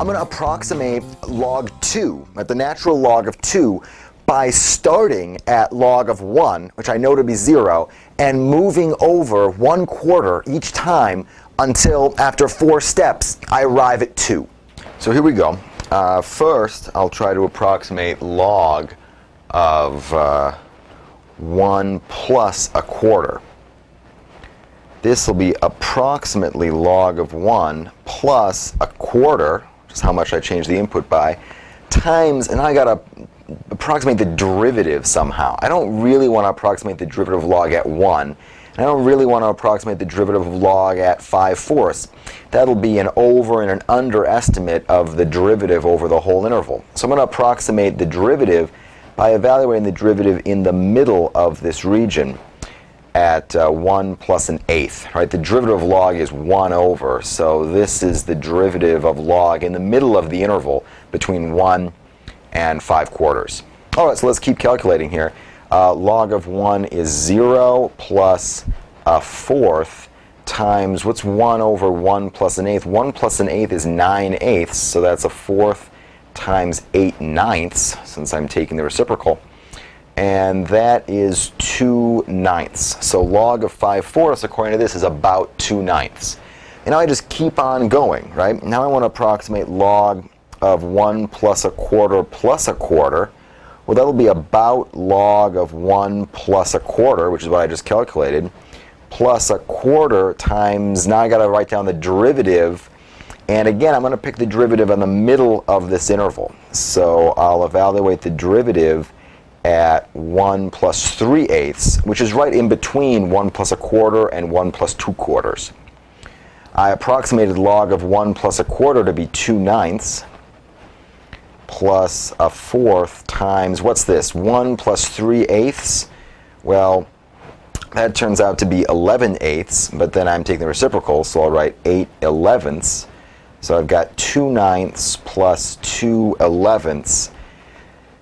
I'm going to approximate log 2, at the natural log of 2, by starting at log of 1, which I know to be 0, and moving over 1/4 each time until, after 4 steps, I arrive at 2. So here we go. First, I'll try to approximate log of 1 plus 1/4. This will be approximately log of 1 plus 1/4, which is how much I changed the input by, times, and I got to approximate the derivative somehow. I don't really want to approximate the derivative of log at 1, and I don't really want to approximate the derivative of log at 5/4. That'll be an over and an under estimate of the derivative over the whole interval. So I'm going to approximate the derivative by evaluating the derivative in the middle of this region at 1 plus 1/8. Right? The derivative of log is 1 over, so this is the derivative of log in the middle of the interval between 1 and 5/4. All right, so let's keep calculating here. Log of 1 is 0 plus 1/4 times, what's 1 over 1 plus 1/8? 1 plus 1/8 is 9/8, so that's 1/4 times 8/9, since I'm taking the reciprocal. And that is 2/9. So log of 5/4, according to this, is about 2/9. And now I just keep on going, right? Now I want to approximate log of 1 plus 1/4 plus 1/4. Well, that'll be about log of 1 plus 1/4, which is what I just calculated, plus 1/4 times, now I got to write down the derivative. And again, I'm going to pick the derivative in the middle of this interval. So I'll evaluate the derivative at 1 plus 3/8, which is right in between 1 plus 1/4 and 1 plus 2/4. I approximated log of 1 plus 1/4 to be 2/9 plus 1/4 times, what's this, 1 plus 3/8? Well, that turns out to be 11/8, but then I'm taking the reciprocal, so I'll write 8/11. So I've got 2/9 plus 2/11.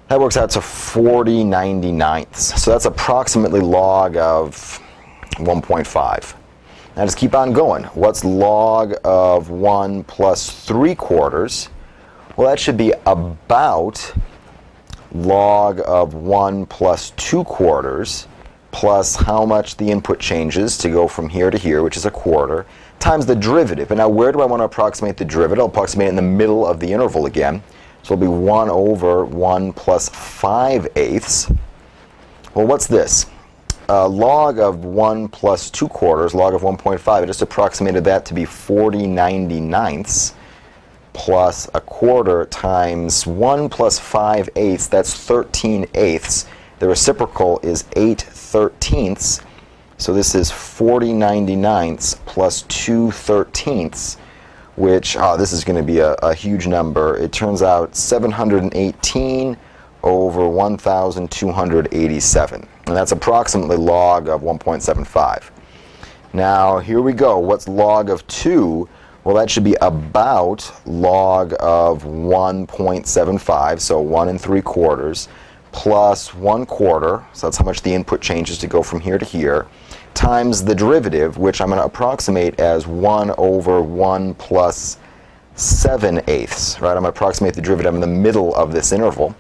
That works out to 40/99. So that's approximately log of 1.5. Now just keep on going. What's log of 1 plus 3/4? Well, that should be about log of 1 plus 2/4 plus how much the input changes to go from here to here, which is 1/4, times the derivative. And now where do I want to approximate the derivative? I'll approximate it in the middle of the interval again. So it'll be 1 over 1 plus 5/8. Well, what's this? Log of 1 plus 2/4, log of 1.5. I just approximated that to be 40/99 plus 1/4 times 1 plus 5/8. That's 13/8. The reciprocal is 8/13. So this is 40/99 plus 2/13, which, this is going to be a huge number. It turns out 718 over 1,287. And that's approximately log of 1.75. Now, here we go. What's log of 2? Well, that should be about log of 1.75, so 1 3/4, plus 1/4, so that's how much the input changes to go from here to here, times the derivative, which I'm going to approximate as 1 over 1 plus 7/8. Right? I'm going to approximate the derivative in the middle of this interval.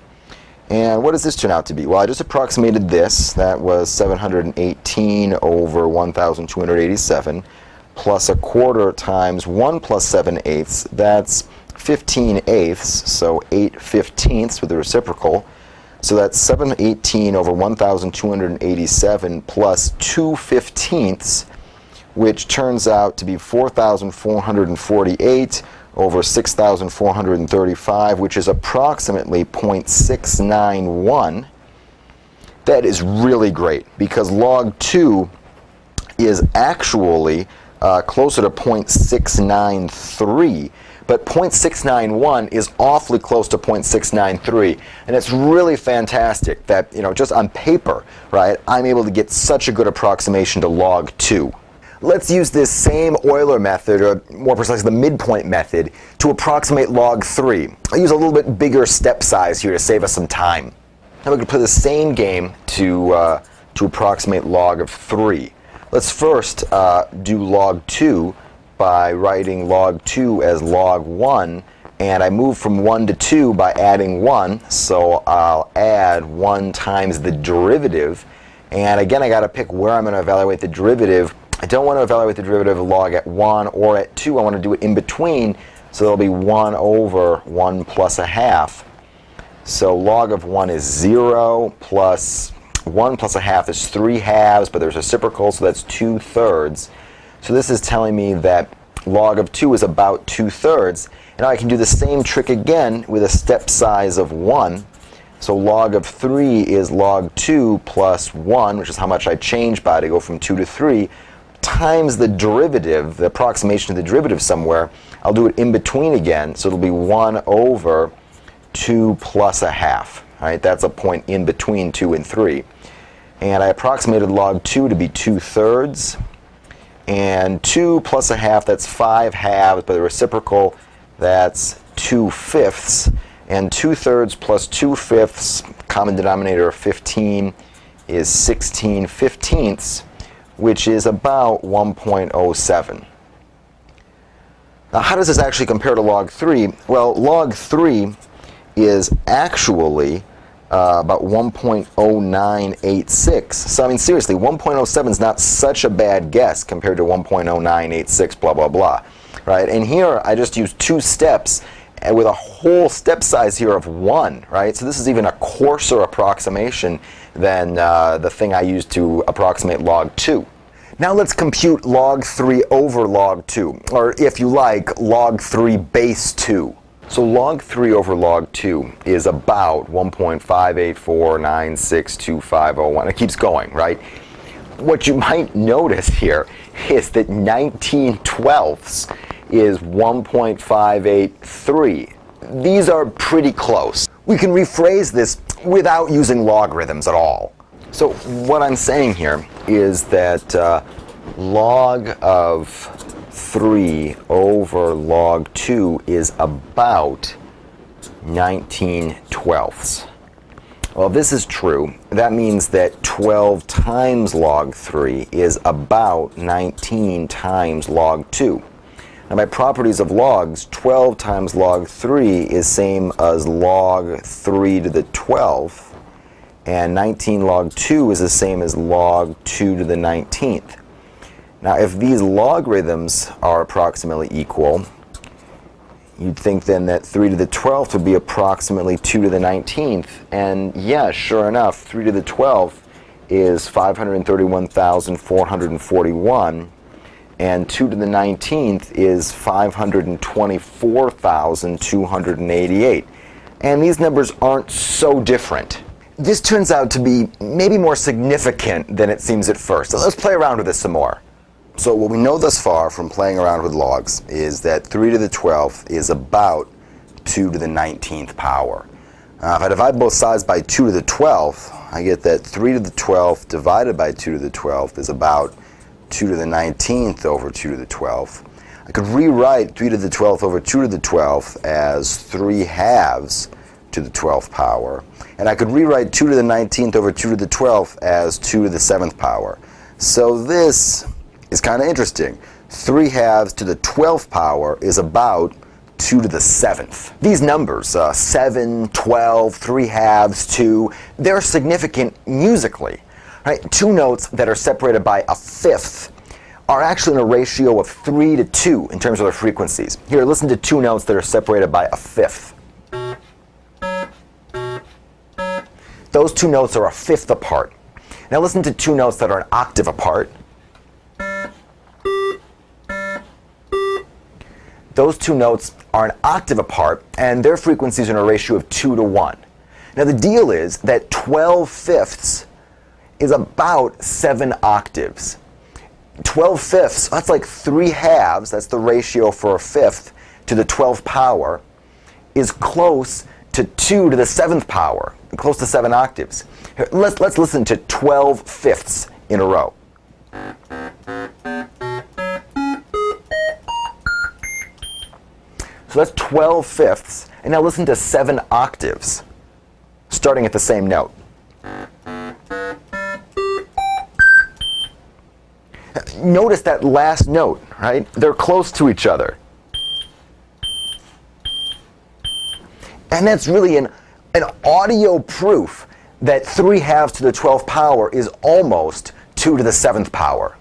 And what does this turn out to be? Well, I just approximated this. That was 718 over 1,287 plus 1/4 times 1 plus 7/8. That's 15/8, so 8/15 with the reciprocal. So that's 718 over 1,287 plus 2/15, which turns out to be 4,448 over 6,435, which is approximately 0.691. That is really great, because log 2 is actually closer to 0.693. But 0.691 is awfully close to 0.693, and it's really fantastic that, just on paper, right, I'm able to get such a good approximation to log 2. Let's use this same Euler method, or more precisely the midpoint method, to approximate log 3. I'll use a little bit bigger step size here to save us some time. Now we can play the same game to approximate log of 3. Let's first do log 2 by writing log 2 as log 1 And I move from 1 to 2 by adding 1, so I'll add 1 times the derivative. And again, I got to pick where I'm going to evaluate the derivative. I don't want to evaluate the derivative of log at 1 or at 2. I want to do it in between, so there'll be 1 over 1 plus a half. So log of 1 is 0 plus 1 plus a half is 3 halves, but there's a reciprocal, so that's 2/3. So this is telling me that log of 2 is about 2/3. And now I can do the same trick again with a step size of 1. So log of 3 is log 2 plus 1, which is how much I change by to go from 2 to 3, times the derivative, the approximation of the derivative somewhere. I'll do it in between again, so it'll be 1 over 2 plus a half. All right, that's a point in between 2 and 3. And I approximated log 2 to be 2/3. And 2 plus a half, that's 5 halves, but the reciprocal, that's 2/5. And 2/3 plus 2/5, common denominator of 15, is 16/15, which is about 1.07. Now, how does this actually compare to log 3? Well, log 3 is actually about 1.0986. So, I mean, seriously, 1.07 is not such a bad guess compared to 1.0986, blah, blah, blah. Right? And here, I just used 2 steps with a whole step size here of 1. Right? So this is even a coarser approximation than the thing I used to approximate log 2. Now let's compute log 3 over log 2, or if you like, log 3 base 2. So log 3 over log 2 is about 1.584962501. It keeps going, right? What you might notice here is that 19/12 is 1.583. These are pretty close. We can rephrase this without using logarithms at all. So what I'm saying here is that log of 3 over log 2 is about 19/12. Well, if this is true, that means that 12 times log 3 is about 19 times log 2. Now, by properties of logs, 12 times log 3 is same as log 3 to the 12th, and 19 log 2 is the same as log 2 to the 19th. Now, if these logarithms are approximately equal, you'd think then that 3 to the 12th would be approximately 2 to the 19th. And yeah, sure enough, 3 to the 12th is 531,441, and 2 to the 19th is 524,288. And these numbers aren't so different. This turns out to be maybe more significant than it seems at first. So let's play around with this some more. So what we know thus far from playing around with logs is that 3 to the 12th is about 2 to the 19th power. If I divide both sides by 2 to the 12th, I get that 3 to the 12th divided by 2 to the 12th is about 2 to the 19th over 2 to the 12th. I could rewrite 3 to the 12th over 2 to the 12th as 3 halves to the 12th power. And I could rewrite 2 to the 19th over 2 to the 12th as 2 to the 7th power. So this is kind of interesting. 3 halves to the 12th power is about 2 to the 7th. These numbers, 7, 12, 3 halves, 2, they're significant musically. Right? 2 notes that are separated by a fifth are actually in a ratio of 3 to 2 in terms of their frequencies. Here, listen to 2 notes that are separated by a fifth. Those 2 notes are a fifth apart. Now listen to 2 notes that are an octave apart. Those 2 notes are an octave apart, and their frequencies are in a ratio of 2 to 1. Now the deal is that 12 fifths is about 7 octaves. 12 fifths, that's like 3 halves, that's the ratio for a fifth to the 12th power, is close to 2 to the 7th power, close to 7 octaves. Here, let's listen to 12 fifths in a row. So that's 12 fifths. And now listen to 7 octaves, starting at the same note. Notice that last note, right? They're close to each other. And that's really an audio proof that 3 halves to the 12th power is almost 2 to the 7th power.